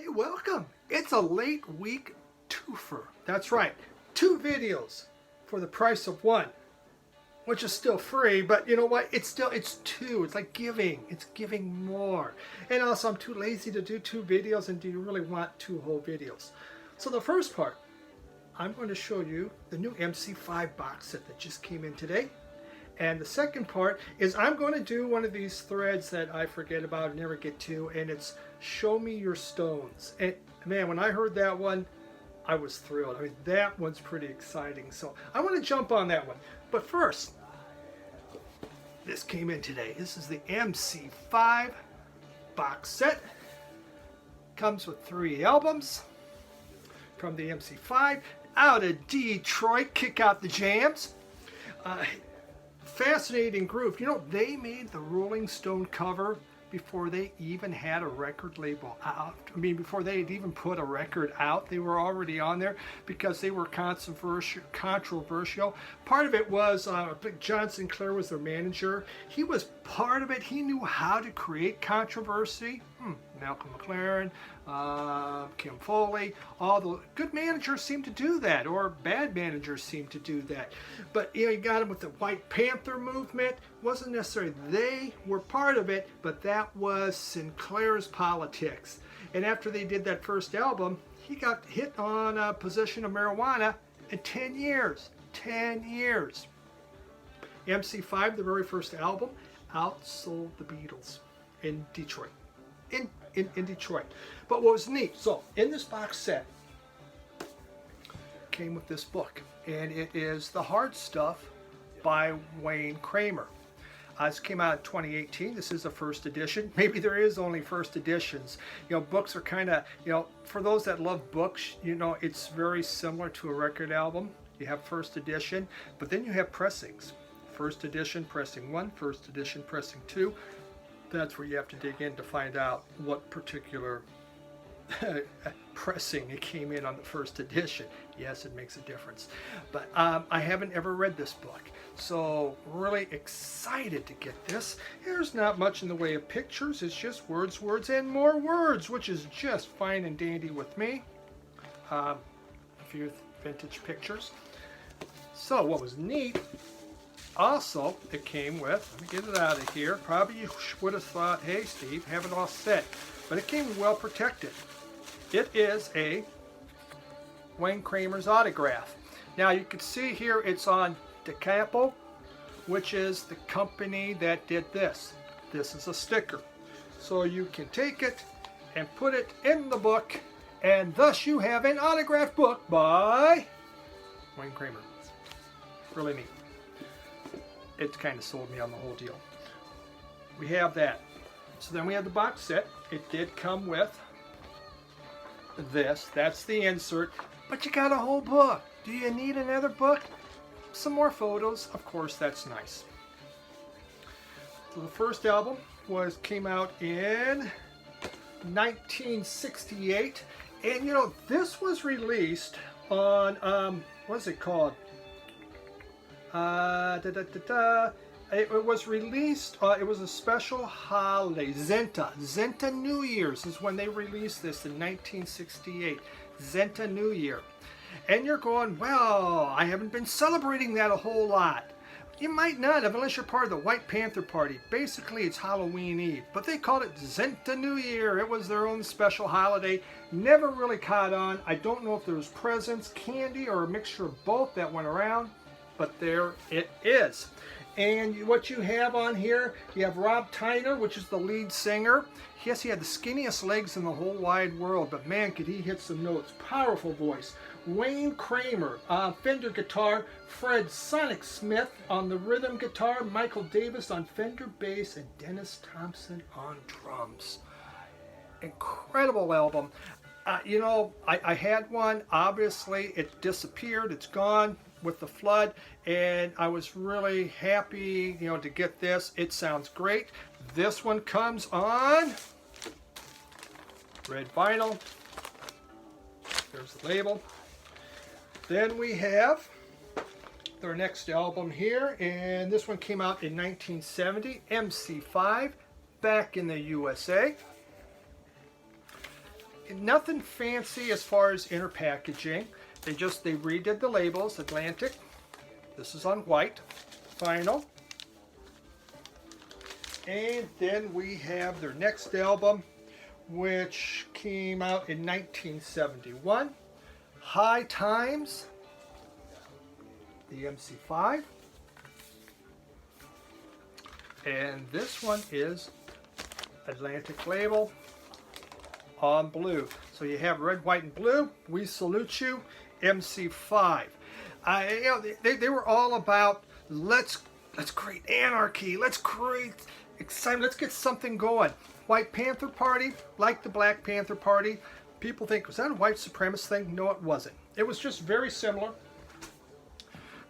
Hey, welcome. It's a late week twofer. That's right, 2 videos for the price of 1, which is still free, but you know what? It's 2. It's like giving. It's giving more. And also, I'm too lazy to do 2 videos, and do you really want 2 whole videos? So the first part, I'm going to show you the new MC5 box set that just came in today. And the second part is I'm going to do one of these threads that I forget about and never get to, and it's Show Me Your Stones. And man, when I heard that one, I was thrilled. I mean, that one's pretty exciting. So I want to jump on that one. But first, this came in today. This is the MC5 box set. Comes with 3 albums from the MC5. Out of Detroit, kick out the jams. Fascinating group. You know, they made the Rolling Stone cover before they even had a record label out. I mean, before they had even put a record out, they were already on there because they were controversial. Part of it was John Sinclair was their manager. He was part of it. He knew how to create controversy. Malcolm McLaren, Kim Foley, all the good managers seem to do that, or bad managers seem to do that. But you know, you got him with the White Panther movement. Wasn't necessarily they were part of it, but that was Sinclair's politics. And after they did that first album, he got hit on a possession of marijuana in 10 years. 10 years. MC5, the very first album, outsold the Beatles in Detroit. In Detroit. But what was neat, so in this box set came with this book, and it is The Hard Stuff by Wayne Kramer. This came out in 2018. This is the first edition. Maybe there is only first editions. You know, books are kind of, you know, for those that love books, you know, it's very similar to a record album. You have first edition, but then you have pressings. First edition, pressing 1, first edition, pressing 2. That's where you have to dig in to find out what particular pressing it came in on the first edition. Yes, it makes a difference. But I haven't ever read this book, so really excited to get this. There's not much in the way of pictures. It's just words, words, and more words, which is just fine and dandy with me. A few vintage pictures. So what was neat, also, it came with, let me get it out of here, probably you would have thought, hey Steve, have it all set, but it came well protected. It is a Wayne Kramer's autograph. Now you can see here it's on DeCampo, which is the company that did this. This is a sticker. So you can take it and put it in the book, and thus you have an autographed book by Wayne Kramer. Really neat. It kind of sold me on the whole deal. We have that. So then we have the box set. It did come with this. That's the insert. But you got a whole book. Do you need another book? Some more photos. Of course, that's nice. So the first album came out in 1968. And you know, this was released on, what's it called? It was released, it was a special holiday, Zenta New Year's is when they released this in 1968, Zenta New Year. And you're going, well, I haven't been celebrating that a whole lot. You might not have unless you're part of the White Panther Party. Basically, it's Halloween Eve, but they called it Zenta New Year. It was their own special holiday. Never really caught on. I don't know if there was presents, candy, or a mixture of both that went around. But there it is. And what you have on here, you have Rob Tyner, which is the lead singer. Yes, he had the skinniest legs in the whole wide world, but man, could he hit some notes. Powerful voice. Wayne Kramer, Fender guitar. Fred Sonic Smith on the rhythm guitar. Michael Davis on Fender bass, and Dennis Thompson on drums. Incredible album. You know, I had one. Obviously, it disappeared. It's gone with the flood, and I was really happy, you know, to get this. It sounds great. This one comes on red vinyl. There's the label. Then we have their next album here, and this one came out in 1970, MC5, back in the USA. nothing fancy as far as inner packaging. They redid the labels. Atlantic. This is on white. Vinyl. And then we have their next album, which came out in 1971. High Times. The MC5. And this one is Atlantic label on blue. So you have red, white, and blue. We salute you, MC5. You know, they were all about let's create anarchy. Let's create excitement. Let's get something going. White Panther Party, like the Black Panther Party. People think, was that a white supremacist thing? No, it wasn't. It was just very similar.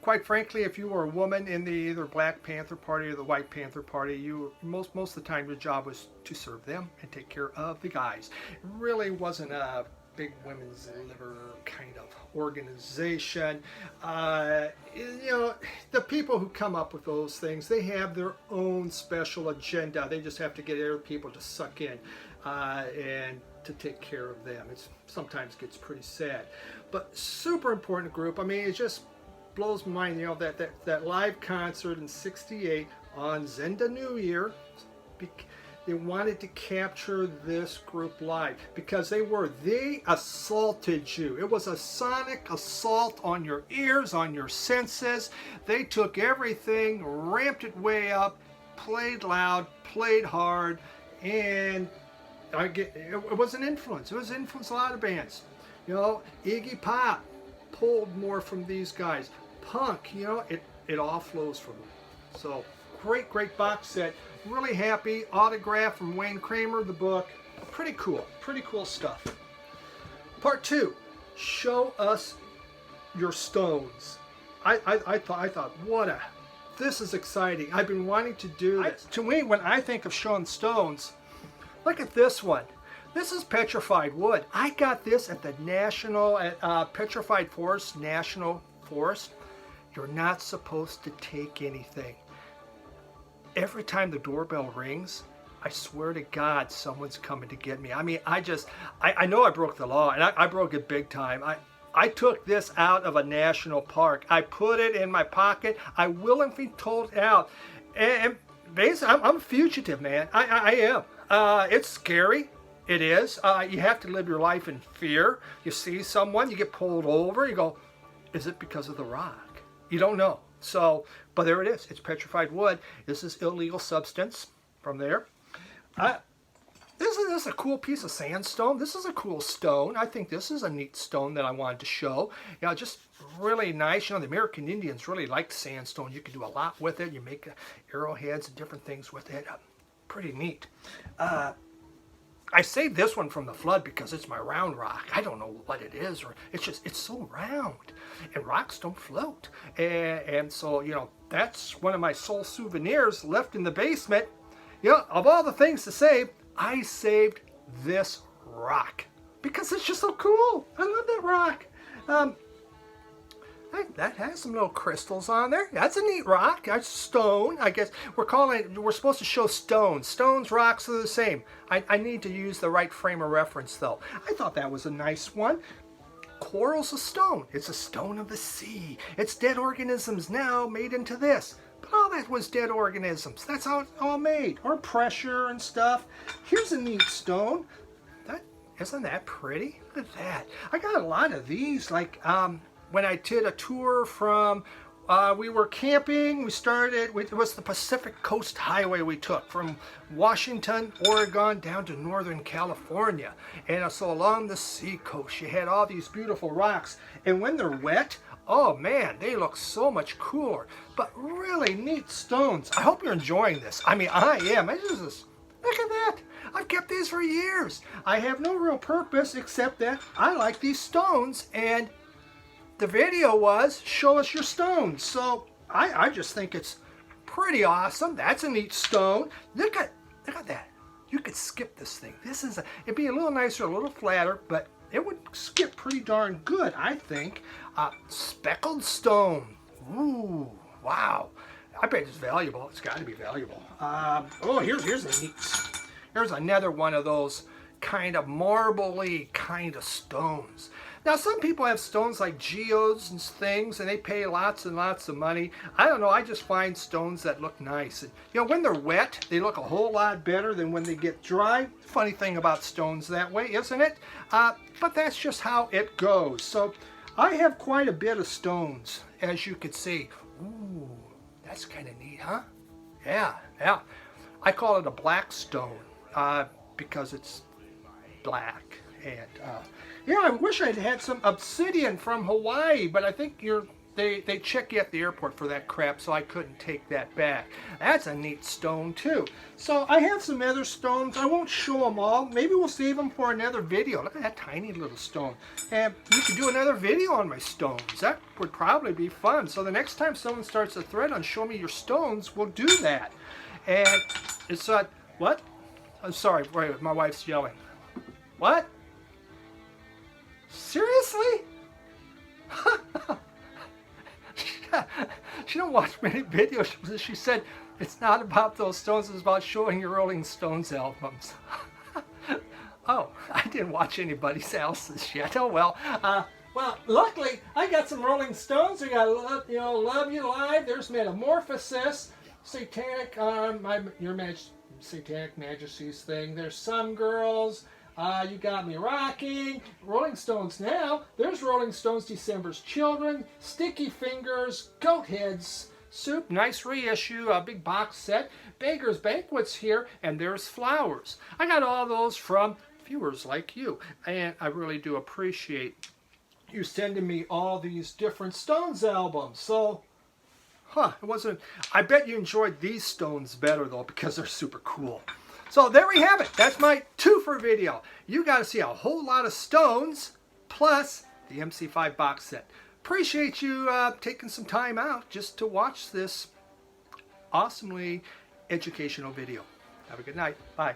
Quite frankly, if you were a woman in the either Black Panther Party or the White Panther Party, most of the time your job was to serve them and take care of the guys. It really wasn't a big women's liber kind of organization. You know, the people who come up with those things, they have their own special agenda. They just have to get other people to suck in and to take care of them. It sometimes gets pretty sad, but super important group. I mean, it just blows my mind, you know, that live concert in '68 on Zenda New Year. They wanted to capture this group live because they assaulted you. It was a sonic assault on your ears, on your senses. They took everything, ramped it way up, played loud, played hard, and it was an influence. It was influenced a lot of bands. You know, Iggy Pop pulled more from these guys. Punk, you know, it all flows from them. So great box set. Really happy. Autograph from Wayne Kramer, the book. Pretty cool stuff. Part 2, show us your stones. I thought, this is exciting. I've been wanting to do this. To me, when I think of showing stones, look at this one. This is petrified wood. I got this at the Petrified Forest National Forest. You're not supposed to take anything. Every time the doorbell rings, I swear to God, someone's coming to get me. I mean, I know I broke the law, and I broke it big time. I took this out of a national park. I put it in my pocket. I willingly told it out. And basically, I'm a fugitive, man. I am. It's scary. It is. You have to live your life in fear. You see someone, you get pulled over, you go, is it because of the rock? You don't know. So, but there it is. It's petrified wood. This is illegal substance from there. This is a cool piece of sandstone. This is a cool stone. I think this is a neat stone that I wanted to show. You know, just really nice. You know, the American Indians really liked sandstone. You can do a lot with it. You make arrowheads and different things with it. Pretty neat. I saved this one from the flood because it's my round rock. I don't know what it is, or it's so round, and rocks don't float. And so, you know, that's one of my sole souvenirs left in the basement. You know, of all the things to save, I saved this rock because it's just so cool. I love that rock. That has some little crystals on there. That's a neat rock. That's stone. I guess we're supposed to show stones. Stones, rocks are the same. I need to use the right frame of reference though. I thought that was a nice one. Coral's a stone. It's a stone of the sea. It's dead organisms now made into this. But all that was dead organisms. That's how it's all made. Or pressure and stuff. Here's a neat stone. Isn't that pretty? Look at that. I got a lot of these. Like, when I did a tour from, we were camping, it was the Pacific Coast Highway we took from Washington, Oregon, down to Northern California. And so along the seacoast, you had all these beautiful rocks. And when they're wet, oh man, they look so much cooler. But really neat stones. I hope you're enjoying this. I mean, I am. Look at that. I've kept these for years. I have no real purpose except that I like these stones, and the video was show us your stones. So I just think it's pretty awesome. That's a neat stone. Look at that. You could skip this thing. It'd be a little nicer, a little flatter, but it would skip pretty darn good, I think. Speckled stone. Ooh, wow. I bet it's valuable. It's got to be valuable. Oh, here's a neat. Here's another one of those kind of marbly kind of stones. Now, some people have stones like geodes and things, and they pay lots and lots of money. I don't know, I just find stones that look nice. And, you know, when they're wet, they look a whole lot better than when they get dry. Funny thing about stones that way, isn't it? But that's just how it goes. So I have quite a bit of stones, as you can see. Ooh, that's kind of neat, huh? Yeah, yeah. I call it a black stone because it's black. And yeah, I wish I'd had some obsidian from Hawaii, but I think they check you at the airport for that crap, so I couldn't take that back. That's a neat stone too. So I have some other stones. I won't show them all. Maybe we'll save them for another video. Look at that tiny little stone. And you could do another video on my stones. That would probably be fun. So the next time someone starts a thread on show me your stones, we'll do that. And it's what? I'm sorry, wait, my wife's yelling. What? Seriously? She don't watch many videos. She said it's not about those stones, it's about showing your Rolling Stones albums. Oh, I didn't watch anybody else's yet. Oh well. Well, luckily I got some Rolling Stones. We got Love You Live. There's Metamorphosis, Satanic, Satanic Majesty's thing. There's Some Girls. You Got Me Rocking, Rolling Stones Now, there's Rolling Stones December's Children, Sticky Fingers, Goat Heads, Soup, nice reissue, a big box set, Beggar's Banquets here, and there's Flowers. I got all those from viewers like you, and I really do appreciate you sending me all these different Stones albums. So, I bet you enjoyed these Stones better though, because they're super cool. So there we have it. That's my two-for video. You got to see a whole lot of Stones plus the MC5 box set. Appreciate you taking some time out just to watch this awesomely educational video. Have a good night. Bye.